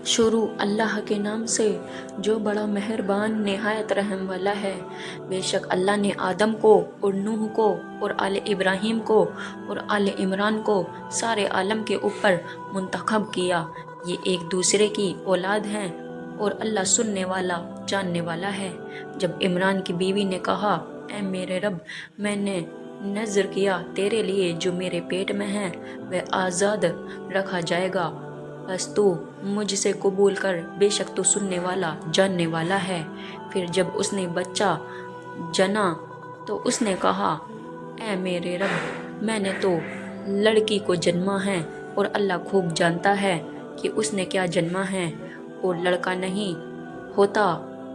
शुरू अल्लाह के नाम से जो बड़ा मेहरबान नहायत रहम वाला है। बेशक अल्लाह ने आदम को और नूह को और आले इब्राहीम को और आले इमरान को सारे आलम के ऊपर मुंतखब किया। ये एक दूसरे की औलाद हैं और अल्लाह सुनने वाला जानने वाला है। जब इमरान की बीवी ने कहा, ऐ मेरे रब, मैंने नज़र किया तेरे लिए जो मेरे पेट में है वह आज़ाद रखा जाएगा, बस तू मुझसे कबूल कर, बेशक तू सुनने वाला जानने वाला है। फिर जब उसने बच्चा जना तो उसने कहा, ऐ मेरे रब, मैंने तो लड़की को जन्मा है और अल्लाह खूब जानता है कि उसने क्या जन्मा है, और लड़का नहीं होता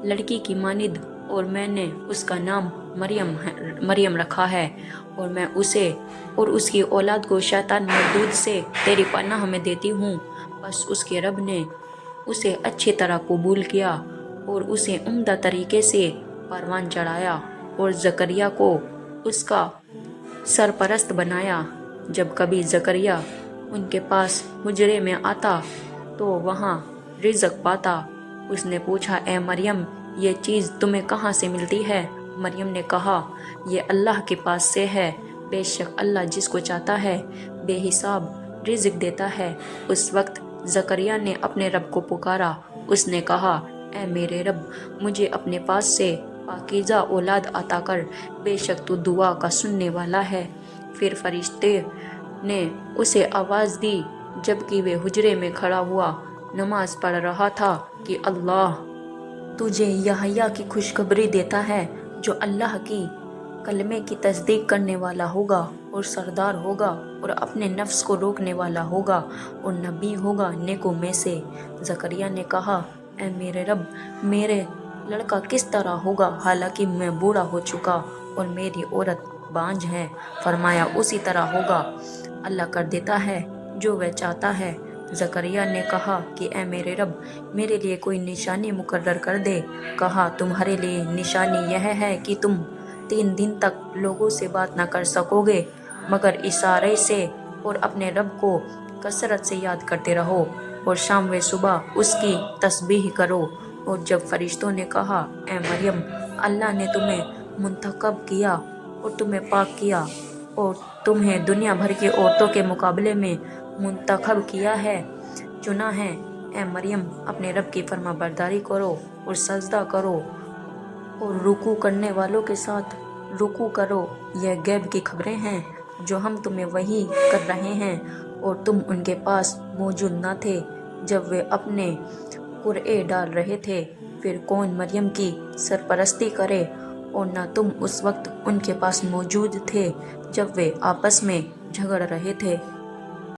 लड़की की मानिद, और मैंने उसका नाम मरियम रखा है, और मैं उसे और उसकी औलाद को शैतान मरदूद से तेरी पनाह में देती हूँ। बस उसके रब ने उसे अच्छी तरह कबूल किया और उसे उम्दा तरीके से परवान चढ़ाया और जकरिया को उसका सरपरस्त बनाया। जब कभी जकरिया उनके पास हुजरे में आता तो वहाँ रिज़्क पाता। उसने पूछा, ए मरियम, ये चीज़ तुम्हें कहाँ से मिलती है? मरियम ने कहा, ये अल्लाह के पास से है। बेशक अल्लाह जिसको चाहता है बेहिसाब रिज़्क देता है। उस वक्त जकरिया ने अपने रब को पुकारा। उसने कहा, ऐ मेरे रब, मुझे अपने पास से पाकीज़ा औलाद अता कर, बेशक तू दुआ का सुनने वाला है। फिर फरिश्ते ने उसे आवाज़ दी जबकि वे हुजरे में खड़ा हुआ नमाज पढ़ रहा था कि अल्लाह तुझे यहया की खुशखबरी देता है जो अल्लाह की कलमे की तस्दीक करने वाला होगा और सरदार होगा और अपने नफ्स को रोकने वाला होगा और नबी होगा नेकों में से। जकरिया ने कहा, ऐ मेरे रब, मेरे लड़का किस तरह होगा हालांकि मैं बूढ़ा हो चुका और मेरी औरत बांझ है? फरमाया, उसी तरह होगा, अल्लाह कर देता है जो वह चाहता है। जकरिया ने कहा कि ऐ मेरे रब, मेरे लिए कोई निशानी मुकर्रर कर दे। कहा, तुम्हारे लिए निशानी यह है कि तुम 3 दिन तक लोगों से बात न कर सकोगे मगर इशारे से, और अपने रब को कसरत से याद करते रहो और शाम व सुबह उसकी तस्बीह करो। और जब फरिश्तों ने कहा, ऐ मरियम, अल्लाह ने तुम्हें मुंतखब किया और तुम्हें पाक किया और तुम्हें दुनिया भर की औरतों के मुकाबले में मुंतखब किया है, चुना है। ऐ मरियम, अपने रब की फरमाबरदारी करो और सजदा करो और रुकू करने वालों के साथ रुकू करो। यह गैब की खबरें हैं जो हम तुम्हें वही कर रहे हैं और तुम उनके पास मौजूद न थे जब वे अपने कुरए डाल रहे थे। फिर कौन मरियम की सरपरस्ती करे, और न तुम उस वक्त उनके पास मौजूद थे जब वे आपस में झगड़ रहे थे।